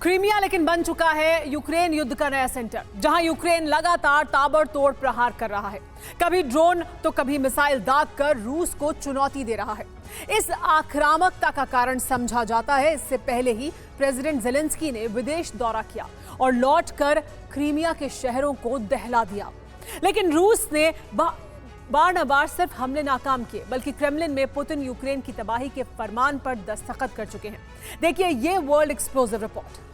Crimea लेकिन बन चुका है यूक्रेन युद्ध का नया सेंटर, जहां यूक्रेन लगातार ताबड़तोड़ प्रहार कर रहा है। कभी ड्रोन तो कभी मिसाइल दागकर रूस को चुनौती दे रहा है। इस आक्रामकता का कारण समझा जाता है, इससे पहले ही प्रेसिडेंट जेलेंस्की ने विदेश दौरा किया और लौटकर क्रीमिया के शहरों को दहला दिया। लेकिन रूस ने बार न बार सिर्फ हमले नाकाम किए, बल्कि क्रेमलिन में पुतिन यूक्रेन की तबाही के फरमान पर दस्तखत कर चुके हैं। देखिए ये वर्ल्ड एक्सप्लोसिव रिपोर्ट।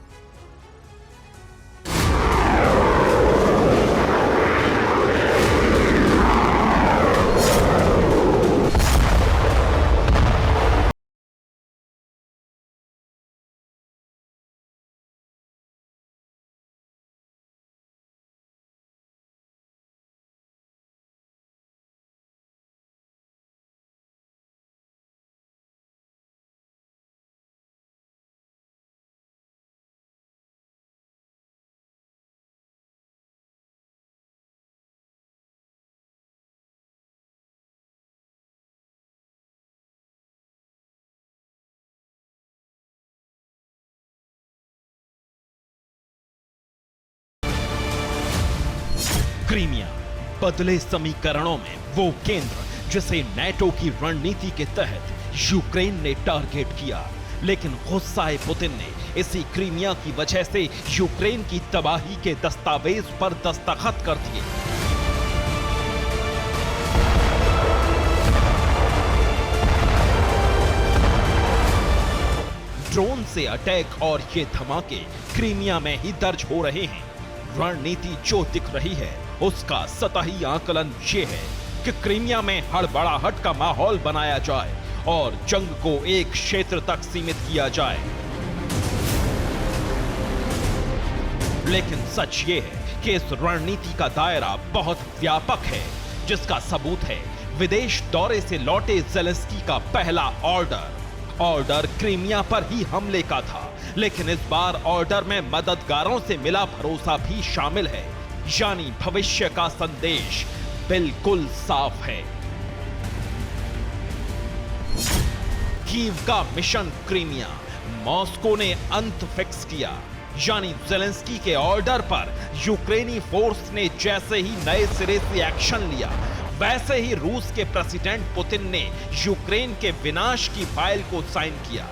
क्रीमिया बदले समीकरणों में वो केंद्र जिसे नाटो की रणनीति के तहत यूक्रेन ने टारगेट किया, लेकिन गुस्साए पुतिन ने इसी क्रीमिया की वजह से यूक्रेन की तबाही के दस्तावेज पर दस्तखत कर दिए। ड्रोन से अटैक और ये धमाके क्रीमिया में ही दर्ज हो रहे हैं। रणनीति जो दिख रही है उसका सतही आकलन ये है कि क्रीमिया में हड़बड़ाहट का माहौल बनाया जाए और जंग को एक क्षेत्र तक सीमित किया जाए। लेकिन सच ये है कि इस रणनीति का दायरा बहुत व्यापक है, जिसका सबूत है विदेश दौरे से लौटे जेलेंस्की का पहला ऑर्डर क्रीमिया पर ही हमले का था। लेकिन इस बार ऑर्डर में मददगारों से मिला भरोसा भी शामिल है, यानी भविष्य का संदेश बिल्कुल साफ है। कीव का मिशन क्रीमिया मॉस्को ने अंत फिक्स किया, यानी जेलेंस्की के ऑर्डर पर यूक्रेनी फोर्स ने जैसे ही नए सिरे से एक्शन लिया, वैसे ही रूस के प्रेसिडेंट पुतिन ने यूक्रेन के विनाश की फाइल को साइन किया।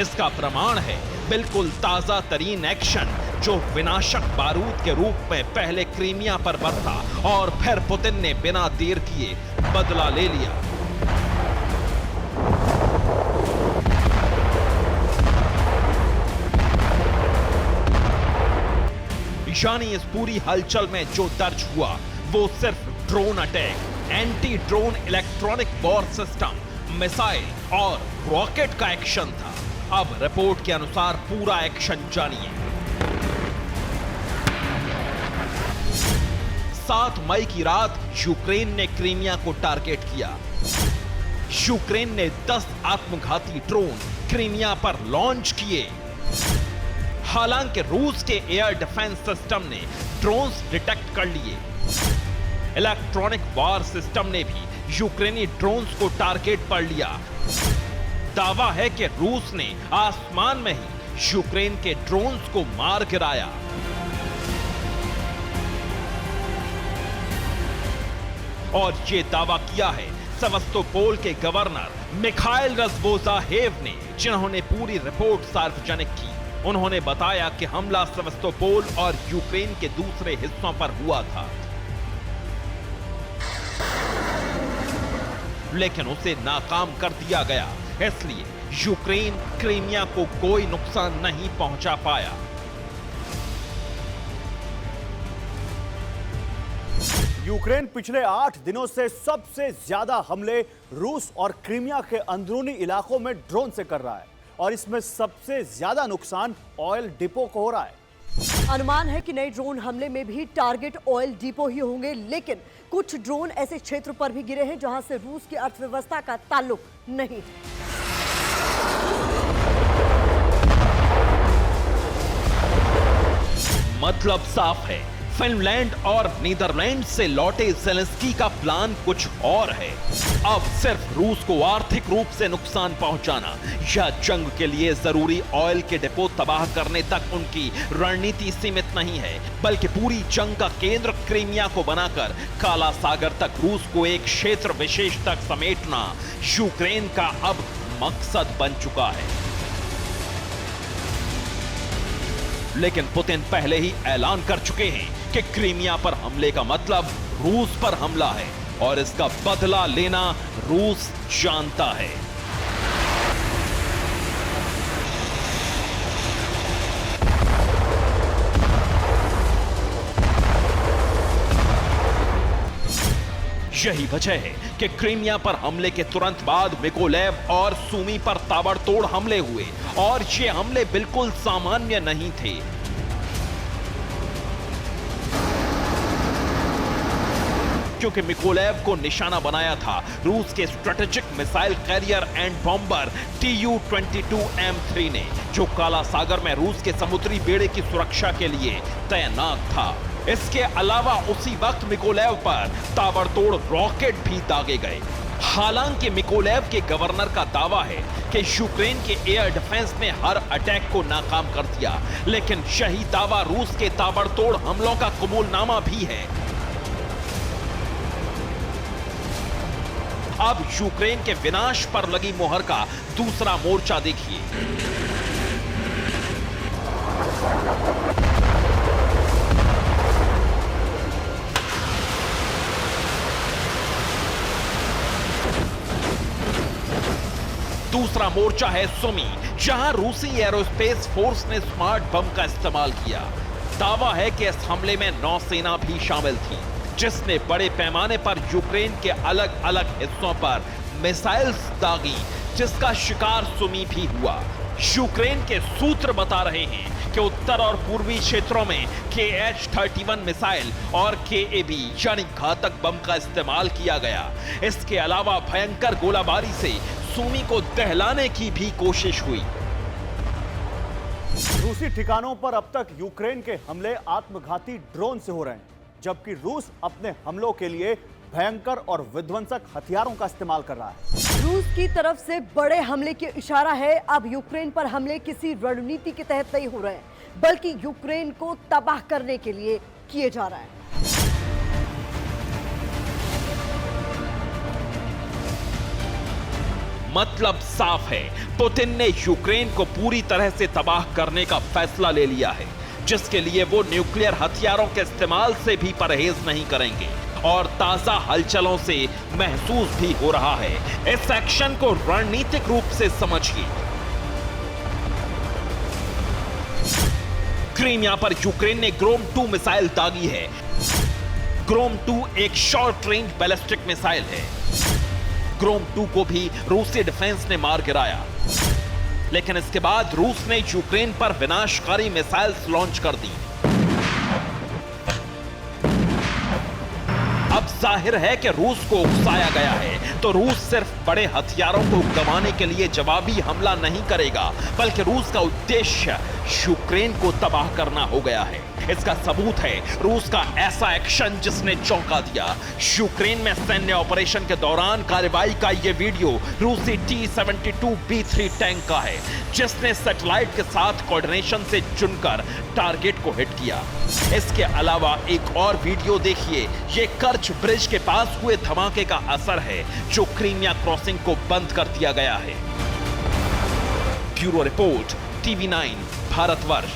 इसका प्रमाण है बिल्कुल ताजा तरीन एक्शन जो विनाशक बारूद के रूप में पहले क्रीमिया पर बरसा और फिर पुतिन ने बिना देर किए बदला ले लिया। यानी इस पूरी हलचल में जो दर्ज हुआ वो सिर्फ drone attack, anti drone electronic war system, missile और रॉकेट का एक्शन था। अब रिपोर्ट के अनुसार पूरा एक्शन जानिए। 7 मई की रात यूक्रेन ने क्रीमिया को टारगेट किया। यूक्रेन ने 10 आत्मघाती ड्रोन क्रीमिया पर लॉन्च किए। हालांकि रूस के एयर डिफेंस सिस्टम ने ड्रोन्स डिटेक्ट कर लिए। इलेक्ट्रॉनिक वॉर सिस्टम ने भी यूक्रेनी ड्रोन्स को टारगेट पर लिया। दावा है कि रूस ने आसमान में ही यूक्रेन के ड्रोन्स को मार गिराया। और ये दावा किया है सेवास्तोपोल के गवर्नर मिखाइल रज़्वोजाहेव ने, जिन्होंने पूरी रिपोर्ट सार्वजनिक की। उन्होंने बताया कि हमला सेवास्तोपोल और यूक्रेन के दूसरे हिस्सों पर हुआ था, लेकिन उसे नाकाम कर दिया गया। इसलिए यूक्रेन क्रीमिया को कोई नुकसान नहीं पहुंचा पाया। यूक्रेन पिछले 8 दिनों से सबसे ज्यादा हमले रूस और क्रीमिया के अंदरूनी इलाकों में ड्रोन से कर रहा है, और इसमें सबसे ज्यादा नुकसान ऑयल डिपो को हो रहा है। अनुमान है कि नए ड्रोन हमले में भी टारगेट ऑयल डिपो ही होंगे, लेकिन कुछ ड्रोन ऐसे क्षेत्र पर भी गिरे हैं जहां से रूस की अर्थव्यवस्था का ताल्लुक नहीं। मतलब साफ है, फिनलैंड और नीदरलैंड से लौटे ज़ेलेंस्की का प्लान कुछ और है। अब सिर्फ रूस को आर्थिक रूप से नुकसान पहुंचाना या जंग के लिए जरूरी ऑयल के डिपो तबाह करने तक उनकी रणनीति सीमित नहीं है, बल्कि पूरी जंग का केंद्र क्रीमिया को बनाकर काला सागर तक रूस को एक क्षेत्र विशेष तक समेटना यूक्रेन का अब मकसद बन चुका है। लेकिन पुतिन पहले ही ऐलान कर चुके हैं कि क्रीमिया पर हमले का मतलब रूस पर हमला है और इसका बदला लेना रूस जानता है। यही वजह है कि क्रीमिया पर हमले के तुरंत बाद मिकोलेव और सूमी पर ताबड़तोड़ हमले हुए और ये हमले बिल्कुल सामान्य नहीं थे। क्योंकि मिकोलेव को निशाना बनाया था रूस के strategic missile carrier and bomber Tu-22M3 ने, जो काला सागर में रूस के समुद्री बेड़े की सुरक्षा के लिए तैनात था। इसके अलावा उसी वक्त मिकोलेव पर ताबड़तोड़ रॉकेट भी दागे गए। हालांकि मिकोलेव के गवर्नर का दावा है कि यूक्रेन के एयर डिफेंस ने हर अटैक को नाकाम कर दिया, लेकिन यही दावा रूस के ताबड़तोड़ हमलों का कबूलनामा भी है। अब यूक्रेन के विनाश पर लगी मोहर का दूसरा मोर्चा देखिए। दूसरा मोर्चा है सुमी, जहां रूसी एरोस्पेस फोर्स ने स्मार्ट बम का इस्तेमाल किया। दावा है कि इस हमले में नौसेना भी शामिल थी, जिसने बड़े पैमाने पर यूक्रेन के अलग अलग हिस्सों पर मिसाइल्स दागी, जिसका शिकार सुमी भी हुआ। यूक्रेन के सूत्र बता रहे हैं कि उत्तर और पूर्वी क्षेत्रों में Kh-31 मिसाइल और KAB यानी घातक बम का इस्तेमाल किया गया। इसके अलावा भयंकर गोलाबारी से सुमी को दहलाने की भी कोशिश हुई। रूसी ठिकानों पर अब तक यूक्रेन के हमले आत्मघाती ड्रोन से हो रहे हैं, जबकि रूस अपने हमलों के लिए भयंकर और विध्वंसक हथियारों का इस्तेमाल कर रहा है। रूस की तरफ से बड़े हमले की इशारा है। अब यूक्रेन पर हमले किसी रणनीति के तहत नहीं हो रहे हैं, बल्कि यूक्रेन को तबाह करने के लिए किए जा रहा है। मतलब साफ है, पुतिन ने यूक्रेन को पूरी तरह से तबाह करने का फैसला ले लिया है, जिसके लिए वो न्यूक्लियर हथियारों के इस्तेमाल से भी परहेज नहीं करेंगे। और ताजा हलचलों से महसूस भी हो रहा है। इस एक्शन को रणनीतिक रूप से समझिए। क्रीमिया पर यूक्रेन ने ग्रोम 2 मिसाइल दागी है। ग्रोम 2 एक शॉर्ट रेंज बैलिस्टिक मिसाइल है। ग्रोम 2 को भी रूसी डिफेंस ने मार गिराया, लेकिन इसके बाद रूस ने यूक्रेन पर विनाशकारी मिसाइल्स लॉन्च कर दी। अब जाहिर है कि रूस को उकसाया गया है, तो रूस सिर्फ बड़े हथियारों को गंवाने के लिए जवाबी हमला नहीं करेगा, बल्कि रूस का उद्देश्य यूक्रेन को तबाह करना हो गया है। इसका सबूत है रूस का ऐसा एक्शन जिसने चौंका दिया। यूक्रेन में सैन्य ऑपरेशन के दौरान कार्रवाई का यह वीडियो रूसी T-72B3 टैंक का है, जिसने सैटेलाइट के साथ कोऑर्डिनेशन से चुनकर टारगेट को हिट किया। इसके अलावा एक और वीडियो देखिए। ये कर्च ब्रिज के पास हुए धमाके का असर है, जो क्रीमिया क्रॉसिंग को बंद कर दिया गया है। Bureau report, TV9 Bharatvarsh.